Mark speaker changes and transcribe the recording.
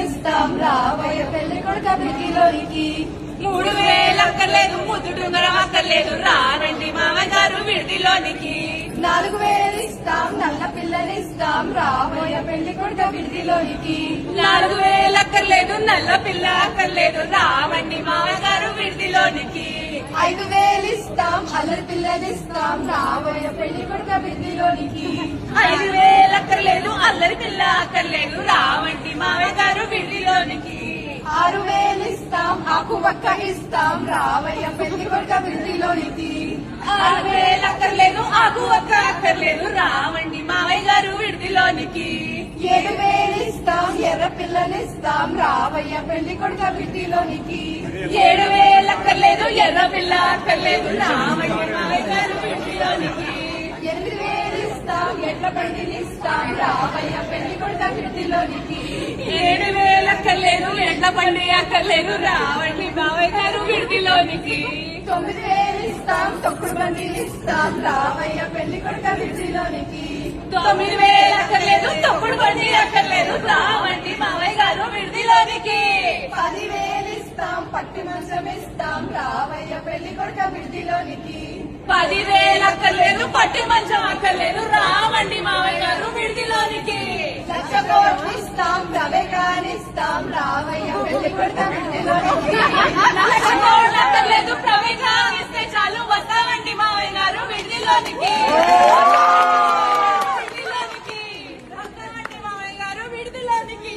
Speaker 1: ఇస్తాం రావయ్య పెళ్లి కొడుక విడిలోనికి
Speaker 2: 3000 అక్కర్లేదు ముద్దుడుంగరం అక్కర్లేదు రారండి మామయ్య గారు విడిలోనికి
Speaker 1: 4000 ఇస్తాం నల్ల పిల్లనిస్తాం రావయ్య పెళ్లి కొడుక విడిలోనికి
Speaker 2: 4000 అక్కర్లేదు నల్ల పిల్ల అక్కర్లేదు రావండి మామయ్య గారు విడిలోనికి
Speaker 1: 5000 ఇస్తాం అల్లరి పిల్లనిస్తాం రావయ్య పెళ్లి కొడుక విడిలోనికి
Speaker 2: 5000 అక్కర్లేదు అల్లరి పిల్ల అక్కర్లేదు రావండి మామయ్య గారు విడిలోనికి
Speaker 1: 6000 ఇస్తాం ఆకు వక్క ఇస్తాం రావయ్య పెళ్లి కొడుక విడిలోనికి
Speaker 2: 6000 అక్కర్లేదు ఆకు ఒక్క అక్కర్లేదు రావండి మామయ్య గారు విడిలోనికి
Speaker 1: 7000 ఇస్తాం ఎర్ర పిల్లనిస్తాం రావయ్య పెళ్లి కొడుక విడిలోనికి
Speaker 2: 7000 అక్కర్లేదు ఎర్ర పిల్ల అక్కర్లేదు రావండి మామయ్య గారు విడిలోనికి
Speaker 1: 8000 ఇస్తాం ఎట్ల బండినిస్తాం రావయ్య పెళ్లి కొడుక విడిలోనికి
Speaker 2: 7000 అక్కర్లేదు ఎడ్ల బండి అక్కర్లేదు రావండి మామయ్య గారు విడిలోనికి
Speaker 1: 9000 ఇస్తాం తొక్కుడు బండినిస్తాం రావయ్య పెళ్లి కొడుక విడిలోనికి
Speaker 2: 9000 అక్కర్లేదు తప్పుడు బండి అక్కర్లేదు రావండి మామయ్య గారు విడిలోనికి
Speaker 1: 10,000 ఇస్తాం పట్టి మంచం ఇస్తాం రావయ్య పెళ్లి కొడుక విడిలోనికి
Speaker 2: 10,000 అక్కర్లేదు పట్టి మంచం అక్కర్లేదు రావండి మామయ్య గారు విడిలోనికి
Speaker 1: 1,00,000 కోట్లు ఇస్తాం ప్రవేగానిస్తాం రావయ్య పెళ్లి కొడుక విడిలోనికి
Speaker 2: 1,00,000 కోట్లు అక్కర్లేదు ప్రవేశం ఇస్తే చాలు వస్తామండి మామయ్య గారు విడిలోనికి వస్తామండి మామయ్య గారు విడిలోనికి